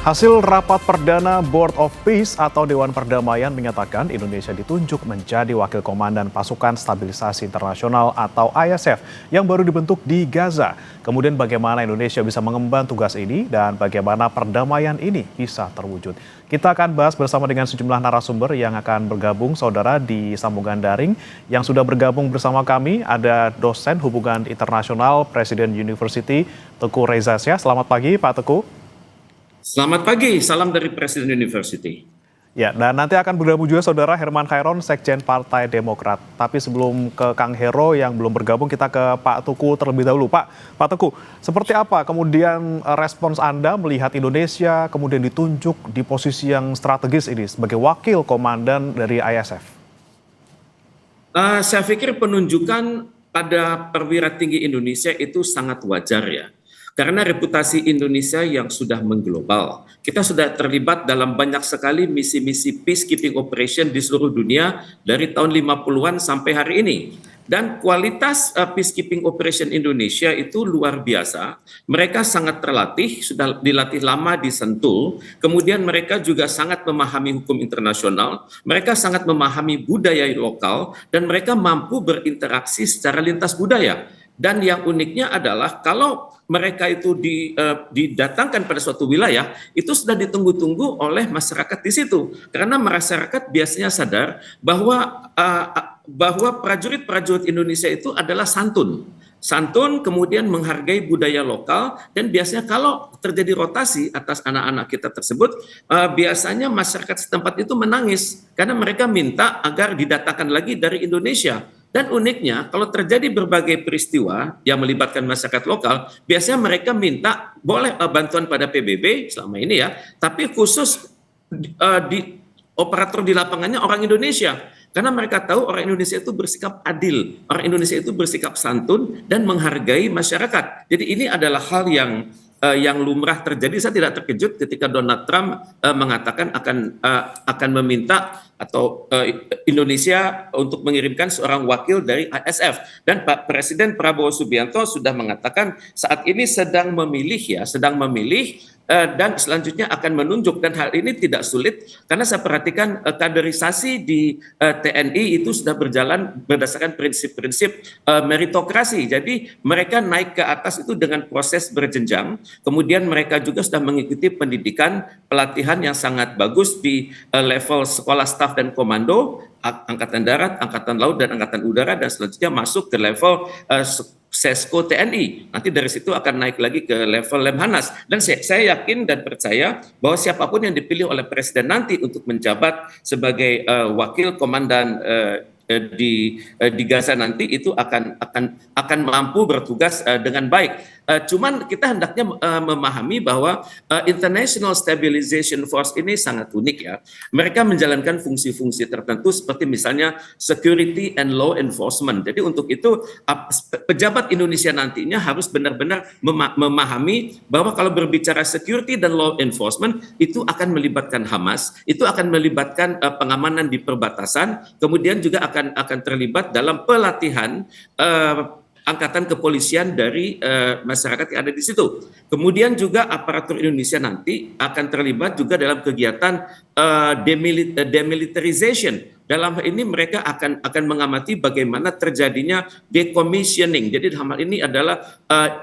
Hasil rapat perdana Board of Peace atau Dewan Perdamaian menyatakan Indonesia ditunjuk menjadi wakil komandan pasukan stabilisasi internasional atau ISF yang baru dibentuk di Gaza. Kemudian bagaimana Indonesia bisa mengemban tugas ini dan bagaimana perdamaian ini bisa terwujud. Kita akan bahas bersama dengan sejumlah narasumber yang akan bergabung saudara di sambungan daring. Yang sudah bergabung bersama kami ada dosen hubungan internasional Presiden University Teguh Reza Syah. Selamat pagi Pak Teguh. Selamat pagi, salam dari Presiden University. Ya, dan nanti akan bergabung juga saudara Herman Khairon, Sekjen Partai Demokrat. Tapi sebelum ke Kang Hero yang belum bergabung, kita ke Pak Teguh terlebih dahulu. Pak Teguh, seperti apa kemudian respons Anda melihat Indonesia kemudian ditunjuk di posisi yang strategis ini sebagai wakil komandan dari ISF? Saya pikir penunjukan pada perwira tinggi Indonesia itu sangat wajar ya. Karena reputasi Indonesia yang sudah mengglobal, kita sudah terlibat dalam banyak sekali misi-misi peacekeeping operation di seluruh dunia dari tahun 50-an sampai hari ini. Dan kualitas peacekeeping operation Indonesia itu luar biasa. Mereka sangat terlatih, sudah dilatih lama di Sentul. Kemudian mereka juga sangat memahami hukum internasional. Mereka sangat memahami budaya lokal dan mereka mampu berinteraksi secara lintas budaya. Dan yang uniknya adalah kalau mereka itu didatangkan pada suatu wilayah, itu sudah ditunggu-tunggu oleh masyarakat di situ. Karena masyarakat biasanya sadar bahwa prajurit-prajurit Indonesia itu adalah santun. Santun, kemudian menghargai budaya lokal, dan biasanya kalau terjadi rotasi atas anak-anak kita tersebut, biasanya masyarakat setempat itu menangis karena mereka minta agar didatangkan lagi dari Indonesia. Dan uniknya, kalau terjadi berbagai peristiwa yang melibatkan masyarakat lokal, biasanya mereka minta boleh bantuan pada PBB selama ini ya, tapi khusus di operator di lapangannya orang Indonesia. Karena mereka tahu orang Indonesia itu bersikap adil, orang Indonesia itu bersikap santun dan menghargai masyarakat. Jadi ini adalah hal yang lumrah terjadi. Saya tidak terkejut ketika Donald Trump mengatakan akan meminta atau Indonesia untuk mengirimkan seorang wakil dari ISF, dan Pak Presiden Prabowo Subianto sudah mengatakan saat ini sedang memilih dan selanjutnya akan menunjuk, dan hal ini tidak sulit karena saya perhatikan kaderisasi di TNI itu sudah berjalan berdasarkan prinsip-prinsip meritokrasi. Jadi mereka naik ke atas itu dengan proses berjenjang. Kemudian mereka juga sudah mengikuti pendidikan pelatihan yang sangat bagus di level sekolah staf dan komando, Angkatan Darat, Angkatan Laut, dan Angkatan Udara, dan selanjutnya masuk ke level Sesko TNI. Nanti dari situ akan naik lagi ke level Lemhanas. Dan saya yakin dan percaya bahwa siapapun yang dipilih oleh Presiden nanti untuk menjabat sebagai wakil komandan di Gaza nanti itu akan mampu bertugas dengan baik. Cuman kita hendaknya memahami bahwa International Stabilization Force ini sangat unik ya. Mereka menjalankan fungsi-fungsi tertentu seperti misalnya security and law enforcement. Jadi untuk itu pejabat Indonesia nantinya harus benar-benar memahami bahwa kalau berbicara security dan law enforcement itu akan melibatkan Hamas, itu akan melibatkan pengamanan di perbatasan, kemudian juga akan terlibat dalam pelatihan angkatan kepolisian dari masyarakat yang ada di situ. Kemudian juga aparatur Indonesia nanti akan terlibat juga dalam kegiatan demilitarization. Dalam hal ini mereka akan mengamati bagaimana terjadinya decommissioning. Jadi dalam hal ini adalah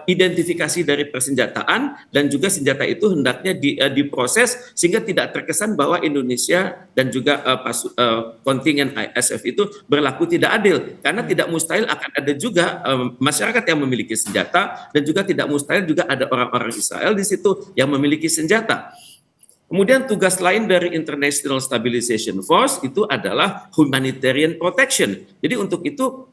identifikasi dari persenjataan, dan juga senjata itu hendaknya diproses sehingga tidak terkesan bahwa Indonesia dan juga kontingen ISF itu berlaku tidak adil. Karena tidak mustahil akan ada juga masyarakat yang memiliki senjata, dan juga tidak mustahil juga ada orang-orang Israel di situ yang memiliki senjata. Kemudian tugas lain dari International Stabilization Force itu adalah humanitarian protection. Jadi untuk itu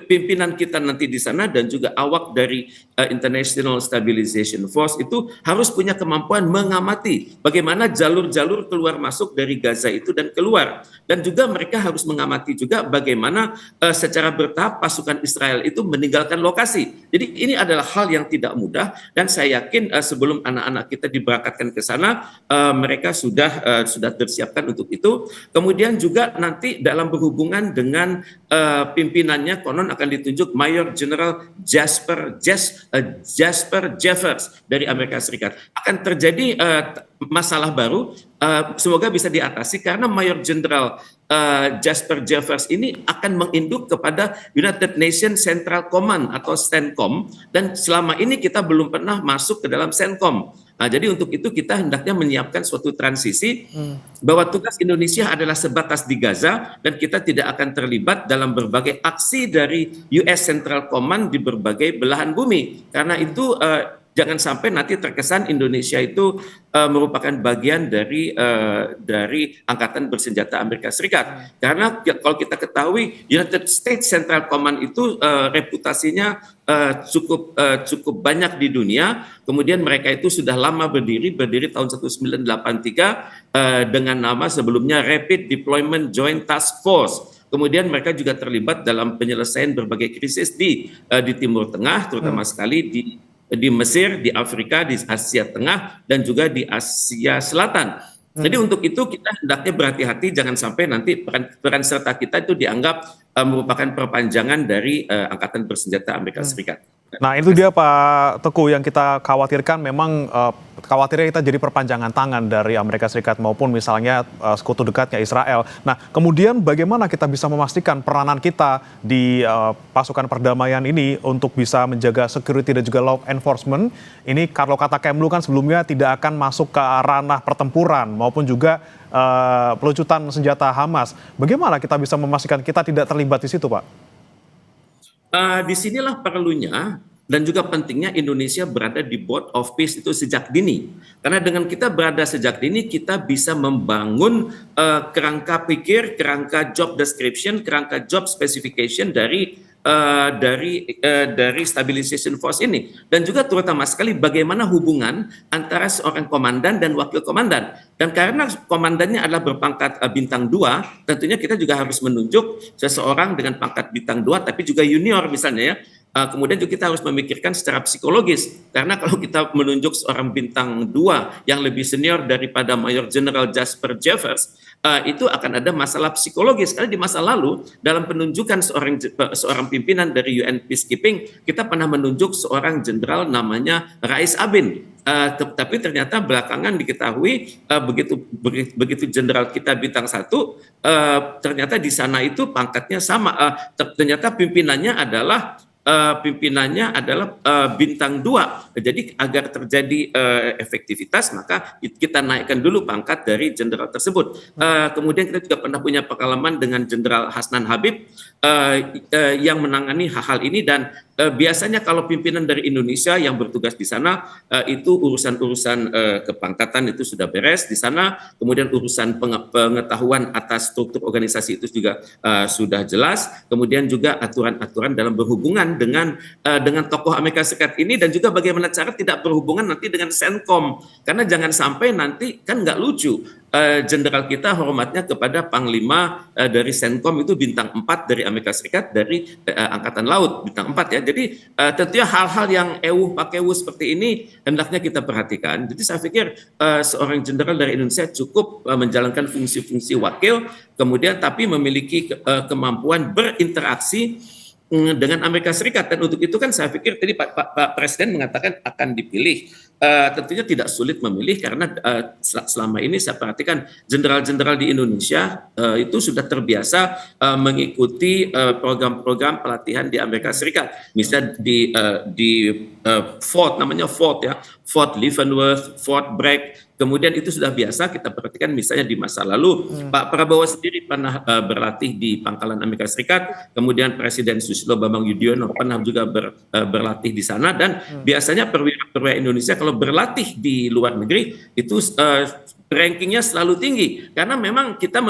pimpinan kita nanti di sana dan juga awak dari International Stabilization Force itu harus punya kemampuan mengamati bagaimana jalur-jalur keluar masuk dari Gaza itu dan keluar. Dan juga mereka harus mengamati juga bagaimana secara bertahap pasukan Israel itu meninggalkan lokasi. Jadi ini adalah hal yang tidak mudah, dan saya yakin sebelum anak-anak kita diberangkatkan ke sana mereka sudah tersiapkan untuk itu. Kemudian juga nanti dalam berhubungan dengan pimpinannya konon akan ditunjuk Mayor General Jasper Jeffers dari Amerika Serikat. Akan terjadi masalah baru, semoga bisa diatasi karena Mayor Jenderal Jasper Jeffers ini akan menginduk kepada United Nations Central Command atau CENTCOM, dan selama ini kita belum pernah masuk ke dalam CENTCOM. Nah, jadi untuk itu kita hendaknya menyiapkan suatu transisi bahwa tugas Indonesia adalah sebatas di Gaza dan kita tidak akan terlibat dalam berbagai aksi dari US Central Command di berbagai belahan bumi. Karena itu jangan sampai nanti terkesan Indonesia itu merupakan bagian dari Angkatan Bersenjata Amerika Serikat. Karena kalau kita ketahui United States Central Command itu reputasinya cukup banyak di dunia. Kemudian mereka itu sudah lama berdiri tahun 1983 dengan nama sebelumnya Rapid Deployment Joint Task Force. Kemudian mereka juga terlibat dalam penyelesaian berbagai krisis di Timur Tengah, terutama sekali di Mesir, di Afrika, di Asia Tengah, dan juga di Asia Selatan. Jadi untuk itu kita hendaknya berhati-hati, jangan sampai nanti peran serta kita itu dianggap merupakan perpanjangan dari Angkatan Bersenjata Amerika Serikat. Nah itu dia Pak Teguh yang kita khawatirkan, memang khawatirnya kita jadi perpanjangan tangan dari Amerika Serikat maupun misalnya sekutu dekatnya Israel. Nah kemudian bagaimana kita bisa memastikan peranan kita di pasukan perdamaian ini untuk bisa menjaga security dan juga law enforcement ini, kalau kata Kemlu kan sebelumnya tidak akan masuk ke ranah pertempuran maupun juga pelucutan senjata Hamas. Bagaimana kita bisa memastikan kita tidak terlibat di situ Pak? Disinilah perlunya dan juga pentingnya Indonesia berada di Board of Peace itu sejak dini. Karena dengan kita berada sejak dini, kita bisa membangun kerangka pikir, kerangka job description, kerangka job specification dari stabilization force ini, dan juga terutama sekali bagaimana hubungan antara seorang komandan dan wakil komandan. Dan karena komandannya adalah berpangkat bintang 2, tentunya kita juga harus menunjuk seseorang dengan pangkat bintang 2 tapi juga junior misalnya ya. Kemudian juga kita harus memikirkan secara psikologis, karena kalau kita menunjuk seorang bintang 2 yang lebih senior daripada Mayor General Jasper Jeffers, itu akan ada masalah psikologis. Karena di masa lalu dalam penunjukan seorang pimpinan dari UN Peacekeeping, kita pernah menunjuk seorang jenderal namanya Rais Abin. Tapi ternyata belakangan diketahui begitu jenderal kita bintang 1, ternyata di sana itu pangkatnya sama. Ternyata pimpinannya adalah bintang 2. Jadi agar terjadi efektivitas, maka kita naikkan dulu pangkat dari jenderal tersebut. Kemudian kita juga pernah punya pengalaman dengan Jenderal Hasnan Habib yang menangani hal-hal ini, dan biasanya kalau pimpinan dari Indonesia yang bertugas di sana itu urusan-urusan kepangkatan itu sudah beres di sana. Kemudian urusan pengetahuan atas struktur organisasi itu juga sudah jelas. Kemudian juga aturan-aturan dalam berhubungan dengan tokoh Amerika Serikat ini, dan juga bagaimana cara tidak berhubungan nanti dengan CENTCOM. Karena jangan sampai nanti, kan nggak lucu, jenderal kita hormatnya kepada Panglima dari CENTCOM itu bintang 4 dari Amerika Serikat, dari Angkatan Laut bintang 4 ya. Jadi tentunya hal-hal yang pakewu seperti ini hendaknya kita perhatikan. Jadi saya pikir seorang jenderal dari Indonesia cukup menjalankan fungsi-fungsi wakil, kemudian tapi memiliki kemampuan berinteraksi dengan Amerika Serikat. Dan untuk itu kan saya pikir tadi Pak Presiden mengatakan akan dipilih. Tentunya tidak sulit memilih, karena selama ini saya perhatikan jenderal-jenderal di Indonesia itu sudah terbiasa mengikuti program-program pelatihan di Amerika Serikat. Misalnya di Fort, namanya Fort ya, Fort Leavenworth, Fort Bragg. Kemudian itu sudah biasa kita perhatikan misalnya di masa lalu. Pak Prabowo sendiri pernah berlatih di Pangkalan Amerika Serikat, kemudian Presiden Susilo Bambang Yudhoyono pernah juga berlatih di sana, dan biasanya perwira Indonesia kalau berlatih di luar negeri itu rankingnya selalu tinggi, karena memang kita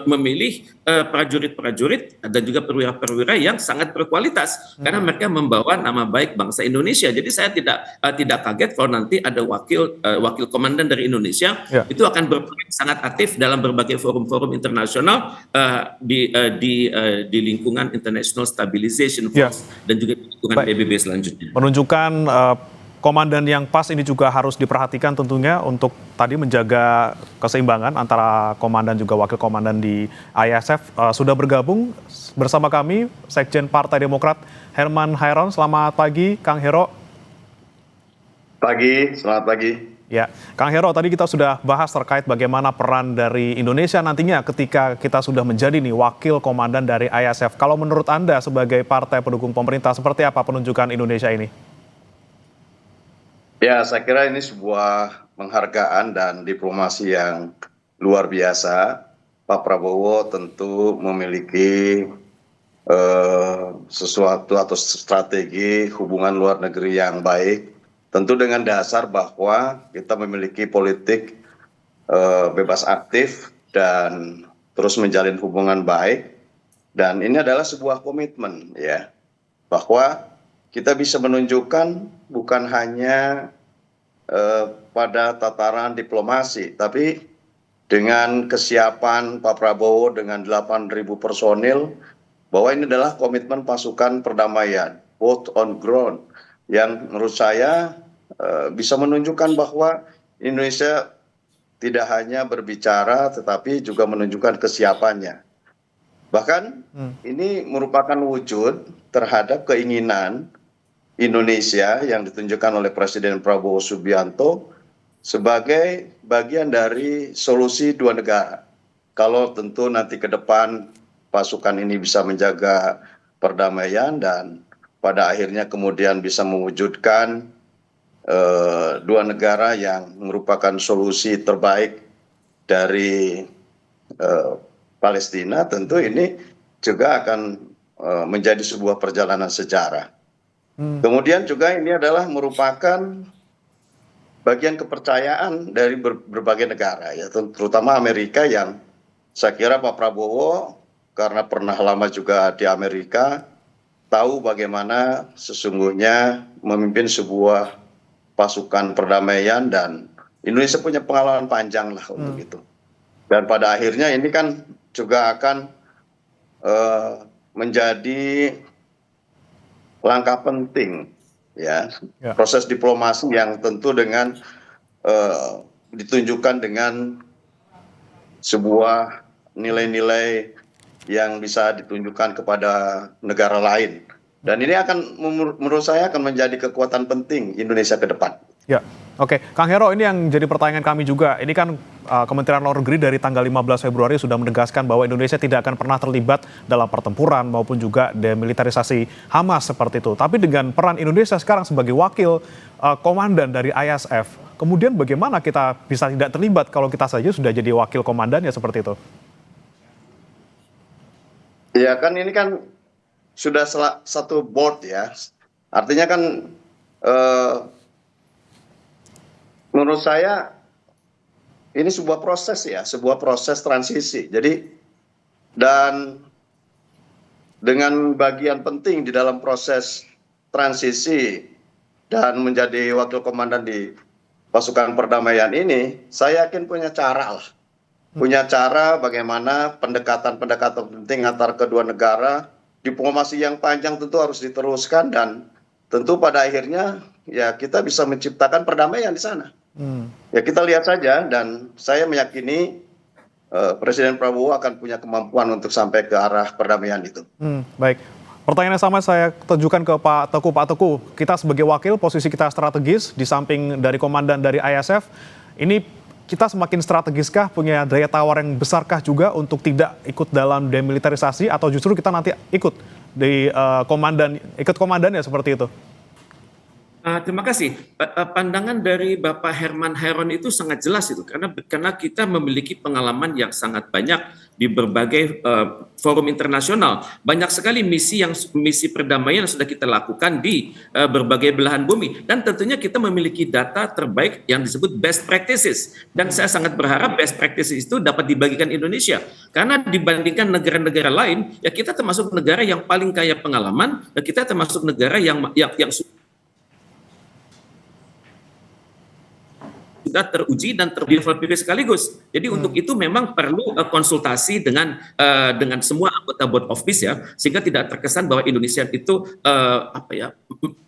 memilih prajurit-prajurit dan juga perwira-perwira yang sangat berkualitas, karena mereka membawa nama baik bangsa Indonesia. Jadi saya tidak kaget kalau nanti ada wakil komandan dari Indonesia itu akan berperan sangat aktif dalam berbagai forum-forum internasional di lingkungan International Stabilization Force dan juga di lingkungan PBB selanjutnya. Menunjukkan komandan yang pas ini juga harus diperhatikan tentunya untuk tadi menjaga keseimbangan antara komandan juga wakil komandan di ISF. Sudah bergabung bersama kami Sekjen Partai Demokrat Herman Hairon. Selamat pagi Kang Hero. Pagi, selamat pagi. Ya, Kang Hero, tadi kita sudah bahas terkait bagaimana peran dari Indonesia nantinya ketika kita sudah menjadi nih wakil komandan dari ISF. Kalau menurut Anda sebagai partai pendukung pemerintah, seperti apa penunjukan Indonesia ini? Ya, saya kira ini sebuah penghargaan dan diplomasi yang luar biasa. Pak Prabowo tentu memiliki sesuatu atau strategi hubungan luar negeri yang baik. Tentu dengan dasar bahwa kita memiliki politik bebas aktif dan terus menjalin hubungan baik. Dan ini adalah sebuah komitmen ya, bahwa kita bisa menunjukkan bukan hanya pada tataran diplomasi, tapi dengan kesiapan Pak Prabowo dengan 8.000 personil, bahwa ini adalah komitmen pasukan perdamaian, both on ground, yang menurut saya bisa menunjukkan bahwa Indonesia tidak hanya berbicara, tetapi juga menunjukkan kesiapannya. Bahkan ini merupakan wujud terhadap keinginan Indonesia yang ditunjukkan oleh Presiden Prabowo Subianto sebagai bagian dari solusi dua negara. Kalau tentu nanti ke depan pasukan ini bisa menjaga perdamaian dan pada akhirnya kemudian bisa mewujudkan dua negara yang merupakan solusi terbaik dari Palestina, tentu ini juga akan menjadi sebuah perjalanan sejarah. Kemudian juga ini adalah merupakan bagian kepercayaan dari berbagai negara, ya, terutama Amerika, yang saya kira Pak Prabowo karena pernah lama juga di Amerika, tahu bagaimana sesungguhnya memimpin sebuah pasukan perdamaian, dan Indonesia punya pengalaman panjang lah untuk itu. Dan pada akhirnya ini kan juga akan menjadi langkah penting ya, proses diplomasi yang tentu dengan ditunjukkan dengan sebuah nilai-nilai yang bisa ditunjukkan kepada negara lain. Dan ini akan menurut saya akan menjadi kekuatan penting Indonesia ke depan. Ya, oke. Kang Hero, ini yang jadi pertanyaan kami juga. Ini kan Kementerian Luar Negeri dari tanggal 15 Februari sudah menegaskan bahwa Indonesia tidak akan pernah terlibat dalam pertempuran maupun juga demilitarisasi Hamas seperti itu. Tapi dengan peran Indonesia sekarang sebagai wakil komandan dari ISF, kemudian bagaimana kita bisa tidak terlibat kalau kita saja sudah jadi wakil komandan ya seperti itu? Ya kan ini kan sudah satu board ya. Artinya kan menurut saya ini sebuah proses ya, sebuah proses transisi. Jadi dan dengan bagian penting di dalam proses transisi dan menjadi wakil komandan di pasukan perdamaian ini, saya yakin punya cara lah. Punya cara bagaimana pendekatan-pendekatan penting antar kedua negara, diplomasi yang panjang tentu harus diteruskan, dan tentu pada akhirnya ya kita bisa menciptakan perdamaian di sana. Ya kita lihat saja, dan saya meyakini Presiden Prabowo akan punya kemampuan untuk sampai ke arah perdamaian itu. Baik, pertanyaan yang sama saya tujukan ke Pak Teguh. Pak Teguh, kita sebagai wakil, posisi kita strategis di samping dari komandan dari ISF, ini kita semakin strategiskah, punya daya tawar yang besarkah juga untuk tidak ikut dalam demilitarisasi, atau justru kita nanti ikut di ikut komandannya seperti itu? Terima kasih. Pandangan dari Bapak Herman Hairon itu sangat jelas itu, karena kita memiliki pengalaman yang sangat banyak di berbagai forum internasional. Banyak sekali misi perdamaian yang sudah kita lakukan di berbagai belahan bumi, dan tentunya kita memiliki data terbaik yang disebut best practices. Dan saya sangat berharap best practices itu dapat dibagikan Indonesia, karena dibandingkan negara-negara lain, ya kita termasuk negara yang paling kaya pengalaman, dan kita termasuk negara yang sudah teruji dan terverifikasi sekaligus. Jadi untuk itu memang perlu konsultasi dengan semua anggota Board of Peace ya, sehingga tidak terkesan bahwa Indonesia itu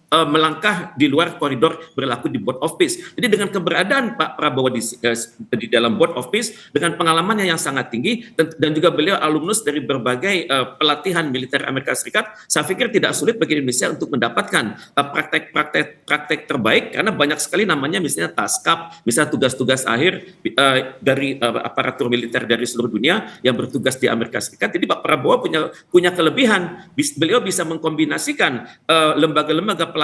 melangkah di luar koridor berlaku di Board of Peace. Jadi dengan keberadaan Pak Prabowo di dalam Board of Peace, dengan pengalamannya yang sangat tinggi, dan juga beliau alumnus dari berbagai pelatihan militer Amerika Serikat, saya pikir tidak sulit bagi Indonesia untuk mendapatkan praktek terbaik, karena banyak sekali namanya misalnya TASCAP, misalnya tugas-tugas akhir dari aparatur militer dari seluruh dunia yang bertugas di Amerika Serikat. Jadi Pak Prabowo punya kelebihan, beliau bisa mengkombinasikan lembaga-lembaga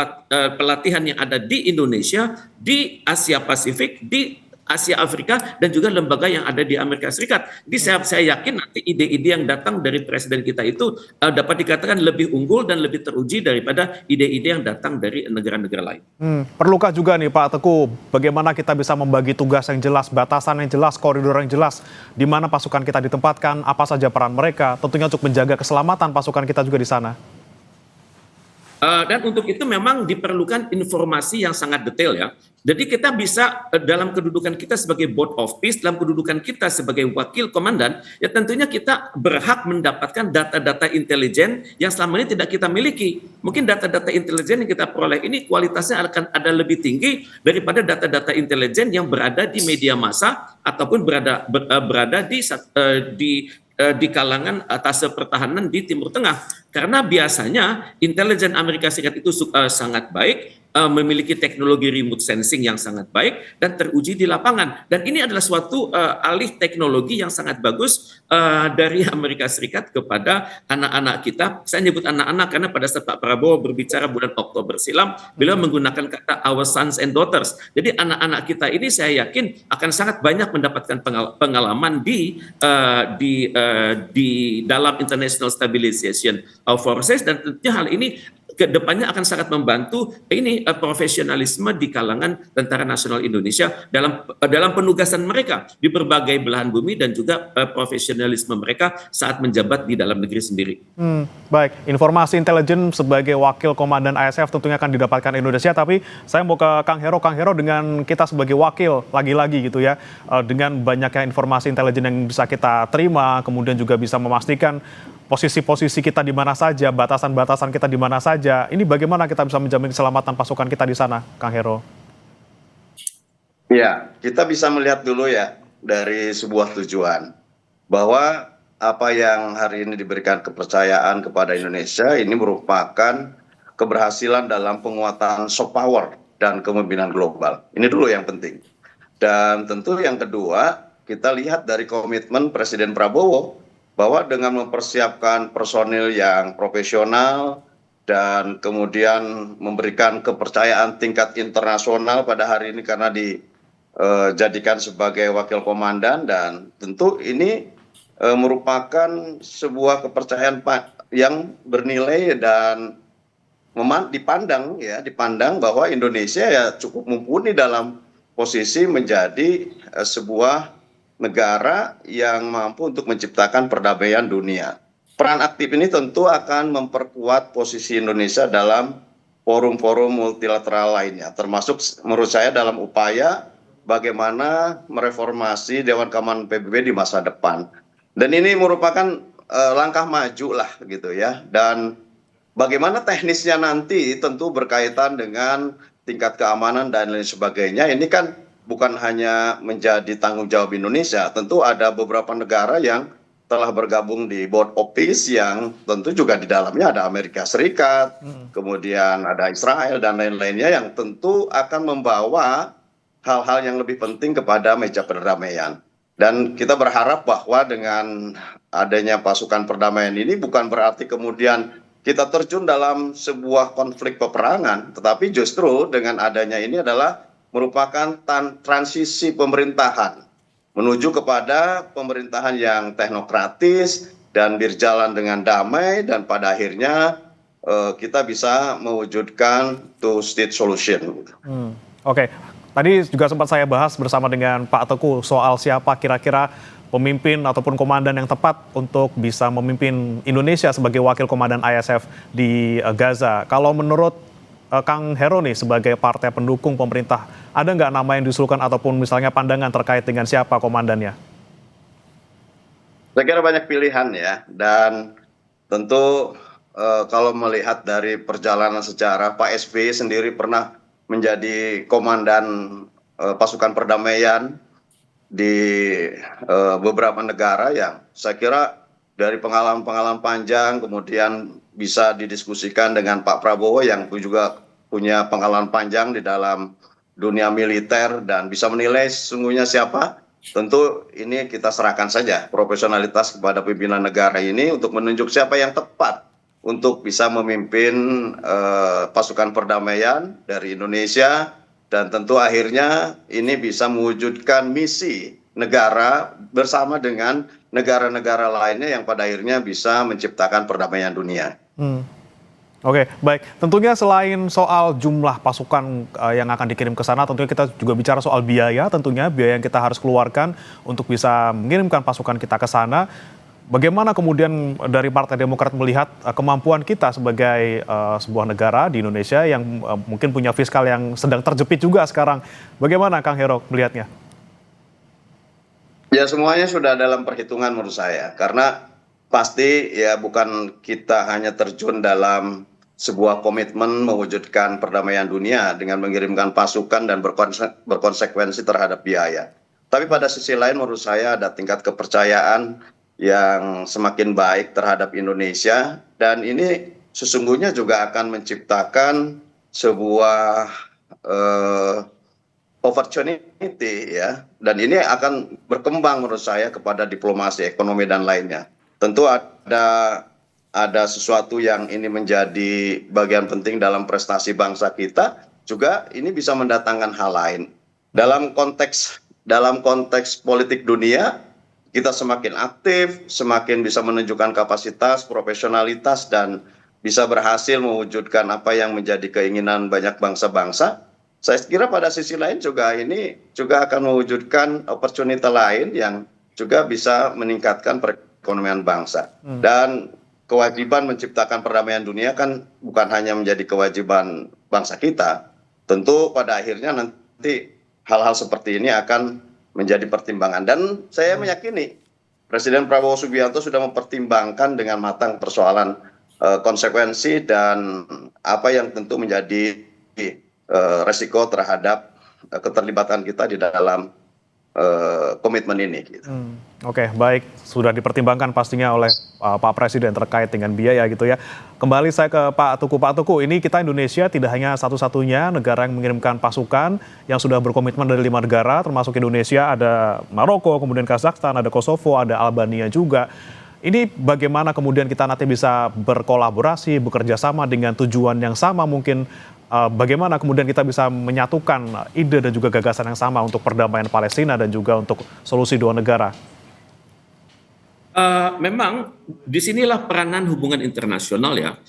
pelatihan yang ada di Indonesia, di Asia Pasifik, di Asia Afrika, dan juga lembaga yang ada di Amerika Serikat. Jadi saya yakin nanti ide-ide yang datang dari presiden kita itu dapat dikatakan lebih unggul dan lebih teruji daripada ide-ide yang datang dari negara-negara lain. Perlukah juga nih Pak Teguh, bagaimana kita bisa membagi tugas yang jelas, batasan yang jelas, koridor yang jelas, di mana pasukan kita ditempatkan, apa saja peran mereka, tentunya untuk menjaga keselamatan pasukan kita juga di sana. Dan untuk itu memang diperlukan informasi yang sangat detail ya. Jadi kita bisa dalam kedudukan kita sebagai Board of Peace, dalam kedudukan kita sebagai wakil komandan, ya tentunya kita berhak mendapatkan data-data intelijen yang selama ini tidak kita miliki. Mungkin data-data intelijen yang kita peroleh ini kualitasnya akan ada lebih tinggi daripada data-data intelijen yang berada di media massa ataupun berada di kalangan atas pertahanan di Timur Tengah. Karena biasanya intelijen Amerika Serikat itu sangat baik, memiliki teknologi remote sensing yang sangat baik dan teruji di lapangan. Dan ini adalah suatu alih teknologi yang sangat bagus dari Amerika Serikat kepada anak-anak kita. Saya nyebut anak-anak karena pada saat Pak Prabowo berbicara bulan Oktober silam, beliau menggunakan kata our sons and daughters. Jadi anak-anak kita ini saya yakin akan sangat banyak mendapatkan pengalaman di dalam international stabilization forces, dan tentunya hal ini ke depannya akan sangat membantu profesionalisme di kalangan Tentara Nasional Indonesia dalam penugasan mereka di berbagai belahan bumi, dan juga profesionalisme mereka saat menjabat di dalam negeri sendiri. Baik, informasi intelijen sebagai wakil komandan ISF tentunya akan didapatkan Indonesia, tapi saya mau ke Kang Hero. Kang Hero, dengan kita sebagai wakil lagi-lagi gitu ya, dengan banyaknya informasi intelijen yang bisa kita terima, kemudian juga bisa memastikan posisi-posisi kita di mana saja, batasan-batasan kita di mana saja. Ini bagaimana kita bisa menjamin keselamatan pasukan kita di sana, Kang Hero? Ya, kita bisa melihat dulu ya dari sebuah tujuan bahwa apa yang hari ini diberikan kepercayaan kepada Indonesia ini merupakan keberhasilan dalam penguatan soft power dan kepemimpinan global. Ini dulu yang penting. Dan tentu yang kedua, kita lihat dari komitmen Presiden Prabowo bahwa dengan mempersiapkan personil yang profesional dan kemudian memberikan kepercayaan tingkat internasional pada hari ini karena dijadikan sebagai wakil komandan, dan tentu ini merupakan sebuah kepercayaan yang bernilai dan dipandang bahwa Indonesia ya cukup mumpuni dalam posisi menjadi sebuah negara yang mampu untuk menciptakan perdamaian dunia. Peran aktif ini tentu akan memperkuat posisi Indonesia dalam forum-forum multilateral lainnya, termasuk menurut saya dalam upaya bagaimana mereformasi Dewan Keamanan PBB di masa depan. Dan ini merupakan langkah maju lah gitu ya. Dan bagaimana teknisnya nanti tentu berkaitan dengan tingkat keamanan dan lain sebagainya. Ini kan bukan hanya menjadi tanggung jawab Indonesia, tentu ada beberapa negara yang telah bergabung di Board of Peace yang tentu juga di dalamnya ada Amerika Serikat, kemudian ada Israel dan lain-lainnya yang tentu akan membawa hal-hal yang lebih penting kepada meja perdamaian. Dan kita berharap bahwa dengan adanya pasukan perdamaian ini bukan berarti kemudian kita terjun dalam sebuah konflik peperangan, tetapi justru dengan adanya ini adalah merupakan transisi pemerintahan menuju kepada pemerintahan yang teknokratis dan berjalan dengan damai, dan pada akhirnya kita bisa mewujudkan two-state solution. Oke, tadi juga sempat saya bahas bersama dengan Pak Teguh soal siapa kira-kira pemimpin ataupun komandan yang tepat untuk bisa memimpin Indonesia sebagai wakil komandan ISF di Gaza. Kalau menurut Kang Hero nih sebagai partai pendukung pemerintah, ada nggak nama yang diusulkan ataupun misalnya pandangan terkait dengan siapa komandannya? Saya kira banyak pilihan ya, dan tentu kalau melihat dari perjalanan sejarah, Pak SBY sendiri pernah menjadi komandan pasukan perdamaian di beberapa negara yang saya kira dari pengalaman-pengalaman panjang kemudian bisa didiskusikan dengan Pak Prabowo yang juga punya pengalaman panjang di dalam dunia militer dan bisa menilai sesungguhnya siapa. Tentu ini kita serahkan saja profesionalitas kepada pimpinan negara ini untuk menunjuk siapa yang tepat untuk bisa memimpin pasukan perdamaian dari Indonesia dan tentu akhirnya ini bisa mewujudkan misi negara bersama dengan negara-negara lainnya yang pada akhirnya bisa menciptakan perdamaian dunia. Oke, baik. Tentunya selain soal jumlah pasukan yang akan dikirim ke sana, tentunya kita juga bicara soal biaya, tentunya biaya yang kita harus keluarkan untuk bisa mengirimkan pasukan kita ke sana. Bagaimana kemudian dari Partai Demokrat melihat kemampuan kita sebagai sebuah negara di Indonesia yang mungkin punya fiskal yang sedang terjepit juga sekarang. Bagaimana Kang Hero melihatnya? Ya semuanya sudah dalam perhitungan menurut saya. Karena pasti ya bukan kita hanya terjun dalam sebuah komitmen mewujudkan perdamaian dunia dengan mengirimkan pasukan dan berkonsekuensi terhadap biaya. Tapi pada sisi lain menurut saya ada tingkat kepercayaan yang semakin baik terhadap Indonesia dan ini sesungguhnya juga akan menciptakan sebuah opportunity ya dan ini akan berkembang menurut saya kepada diplomasi ekonomi dan lainnya. Tentu ada sesuatu yang ini menjadi bagian penting dalam prestasi bangsa kita, juga ini bisa mendatangkan hal lain. Dalam konteks politik dunia, kita semakin aktif, semakin bisa menunjukkan kapasitas, profesionalitas, dan bisa berhasil mewujudkan apa yang menjadi keinginan banyak bangsa-bangsa. Saya kira pada sisi lain juga ini juga akan mewujudkan opportunity lain yang juga bisa meningkatkan perekonomian bangsa. Dan kewajiban menciptakan perdamaian dunia kan bukan hanya menjadi kewajiban bangsa kita. Tentu pada akhirnya nanti hal-hal seperti ini akan menjadi pertimbangan. Dan saya meyakini Presiden Prabowo Subianto sudah mempertimbangkan dengan matang persoalan konsekuensi dan apa yang tentu menjadi resiko terhadap keterlibatan kita di dalam komitmen ini. Gitu. Oke, baik. Sudah dipertimbangkan pastinya oleh Pak Presiden terkait dengan biaya gitu ya. Kembali saya ke Pak Tuku. Pak Tuku, ini kita Indonesia tidak hanya satu-satunya negara yang mengirimkan pasukan yang sudah berkomitmen dari 5 negara, termasuk Indonesia, ada Maroko, kemudian Kazakhstan, ada Kosovo, ada Albania juga. Ini bagaimana kemudian kita nanti bisa berkolaborasi, bekerja sama dengan tujuan yang sama mungkin. Bagaimana kemudian kita bisa menyatukan ide dan juga gagasan yang sama untuk perdamaian Palestina dan juga untuk solusi 2 negara? Memang disinilah peranan hubungan internasional ya.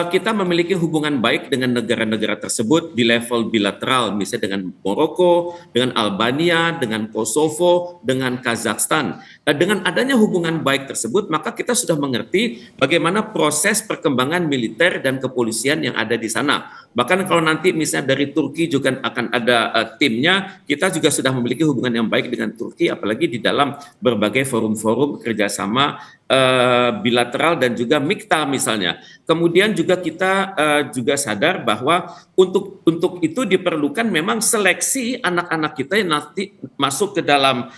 Kita memiliki hubungan baik dengan negara-negara tersebut di level bilateral, misalnya dengan Maroko, dengan Albania, dengan Kosovo, dengan Kazakhstan. Dengan adanya hubungan baik tersebut, maka kita sudah mengerti bagaimana proses perkembangan militer dan kepolisian yang ada di sana. Bahkan kalau nanti misalnya dari Turki juga akan ada timnya, kita juga sudah memiliki hubungan yang baik dengan Turki, apalagi di dalam berbagai forum-forum kerjasama bilateral dan juga MIKTA misalnya. Kemudian juga kita juga sadar bahwa untuk itu diperlukan memang seleksi anak-anak kita yang nanti masuk ke dalam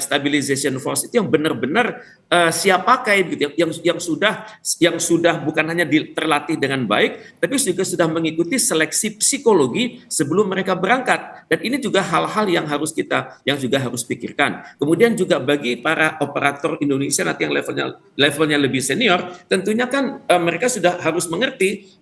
stabilization force itu yang benar-benar siapakah gitu yang sudah bukan hanya terlatih dengan baik tapi juga sudah mengikuti seleksi psikologi sebelum mereka berangkat. Dan ini juga hal-hal yang juga harus pikirkan. Kemudian juga bagi para operator Indonesia nanti yang levelnya lebih senior, tentunya kan mereka sudah harus mengerti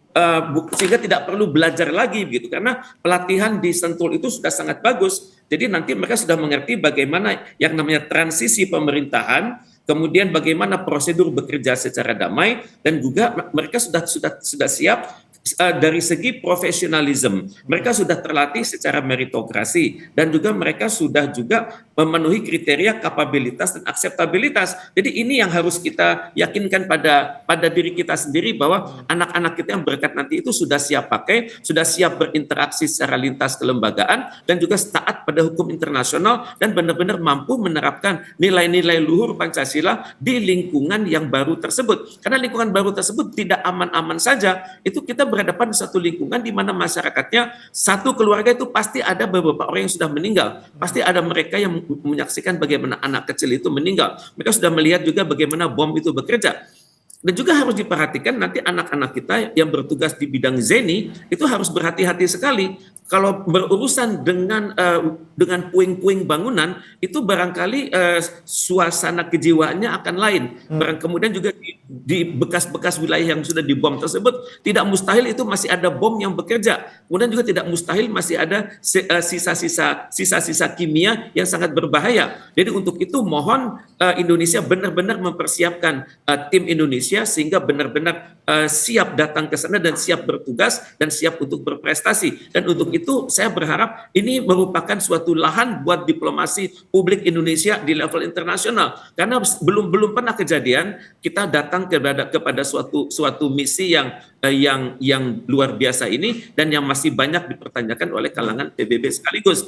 sehingga tidak perlu belajar lagi begitu karena pelatihan di Sentul itu sudah sangat bagus. Jadi nanti mereka sudah mengerti bagaimana yang namanya transisi pemerintahan, kemudian bagaimana prosedur bekerja secara damai dan juga mereka sudah siap dari segi profesionalisme. Mereka sudah terlatih secara meritokrasi dan juga mereka sudah juga memenuhi kriteria kapabilitas dan akseptabilitas. Jadi ini yang harus kita yakinkan pada diri kita sendiri, bahwa anak-anak kita yang berangkat nanti itu sudah siap pakai, sudah siap berinteraksi secara lintas kelembagaan, dan juga taat pada hukum internasional, dan benar-benar mampu menerapkan nilai-nilai luhur Pancasila di lingkungan yang baru tersebut. Karena lingkungan baru tersebut tidak aman-aman saja, itu kita berhadapan di satu lingkungan di mana masyarakatnya, satu keluarga itu pasti ada beberapa orang yang sudah meninggal, pasti ada mereka yang menyaksikan bagaimana anak kecil itu meninggal, mereka sudah melihat juga bagaimana bom itu bekerja. Dan juga harus diperhatikan nanti anak-anak kita yang bertugas di bidang ZENI itu harus berhati-hati sekali. Kalau berurusan dengan puing-puing bangunan, itu barangkali suasana kejiwaannya akan lain. Kemudian juga di bekas-bekas wilayah yang sudah dibom tersebut, tidak mustahil itu masih ada bom yang bekerja. Kemudian juga tidak mustahil masih ada sisa-sisa kimia yang sangat berbahaya. Jadi untuk itu mohon Indonesia benar-benar mempersiapkan tim Indonesia sehingga benar-benar siap datang ke sana dan siap bertugas dan siap untuk berprestasi. Dan untuk itu saya berharap ini merupakan suatu lahan buat diplomasi publik Indonesia di level internasional. Karena belum pernah kejadian kita datang kepada suatu misi yang luar biasa ini, dan yang masih banyak dipertanyakan oleh kalangan PBB sekaligus.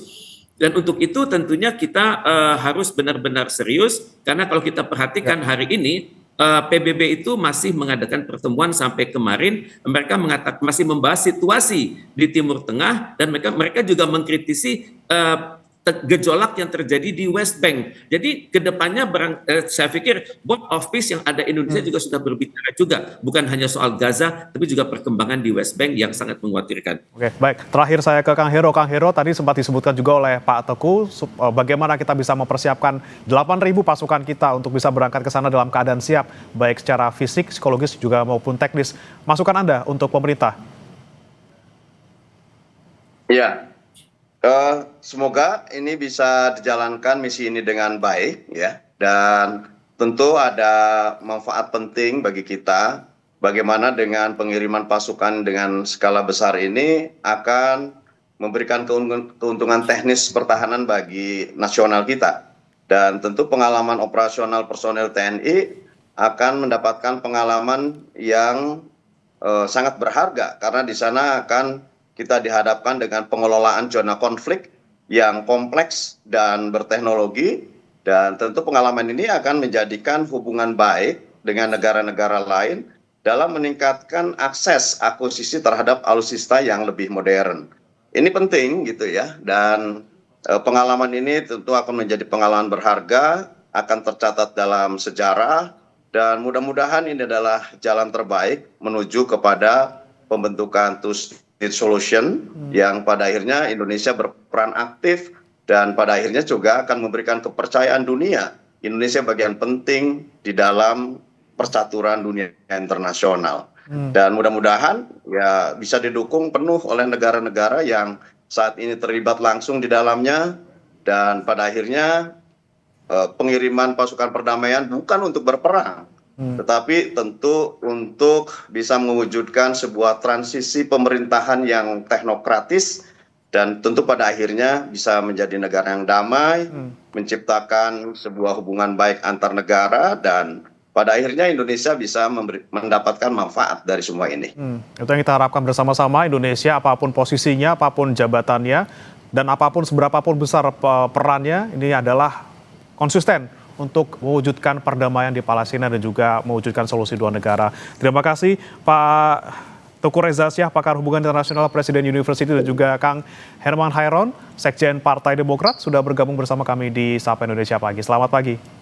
Dan untuk itu tentunya kita harus benar-benar serius, karena kalau kita perhatikan hari ini PBB itu masih mengadakan pertemuan sampai kemarin, mereka masih membahas situasi di Timur Tengah, dan mereka juga mengkritisi gejolak yang terjadi di West Bank. Jadi kedepannya saya pikir Board of Peace yang ada Indonesia juga sudah berbicara juga, bukan hanya soal Gaza, tapi juga perkembangan di West Bank yang sangat mengkhawatirkan. Oke, baik. Terakhir saya ke Kang Hero. Kang Hero, tadi sempat disebutkan juga oleh Pak Teguh, bagaimana kita bisa mempersiapkan 8.000 pasukan kita untuk bisa berangkat ke sana dalam keadaan siap, baik secara fisik, psikologis, juga maupun teknis. Masukan Anda untuk pemerintah? Ya. Semoga ini bisa dijalankan misi ini dengan baik, ya, dan tentu ada manfaat penting bagi kita. Bagaimana dengan pengiriman pasukan dengan skala besar ini akan memberikan keuntungan teknis pertahanan bagi nasional kita, dan tentu pengalaman operasional personel TNI akan mendapatkan pengalaman yang sangat berharga, karena di sana akan kita dihadapkan dengan pengelolaan zona konflik yang kompleks dan berteknologi, dan tentu pengalaman ini akan menjadikan hubungan baik dengan negara-negara lain dalam meningkatkan akses akuisisi terhadap alutsista yang lebih modern. Ini penting gitu ya, dan pengalaman ini tentu akan menjadi pengalaman berharga, akan tercatat dalam sejarah, dan mudah-mudahan ini adalah jalan terbaik menuju kepada pembentukan two-state solution yang pada akhirnya Indonesia berperan aktif, dan pada akhirnya juga akan memberikan kepercayaan dunia Indonesia bagian penting di dalam percaturan dunia internasional. Dan mudah-mudahan ya bisa didukung penuh oleh negara-negara yang saat ini terlibat langsung di dalamnya, dan pada akhirnya pengiriman pasukan perdamaian bukan untuk berperang, tetapi tentu untuk bisa mewujudkan sebuah transisi pemerintahan yang teknokratis, dan tentu pada akhirnya bisa menjadi negara yang damai, menciptakan sebuah hubungan baik antar negara, dan pada akhirnya Indonesia bisa mendapatkan manfaat dari semua ini. Itu yang kita harapkan bersama-sama. Indonesia apapun posisinya, apapun jabatannya, dan apapun seberapapun besar perannya, ini adalah konsisten untuk mewujudkan perdamaian di Palestina dan juga mewujudkan solusi dua negara. Terima kasih Pak Teguh Reza Syah, pakar hubungan internasional Presiden University, dan juga Kang Herman Hairon, Sekjen Partai Demokrat, sudah bergabung bersama kami di Sapa Indonesia Pagi. Selamat pagi.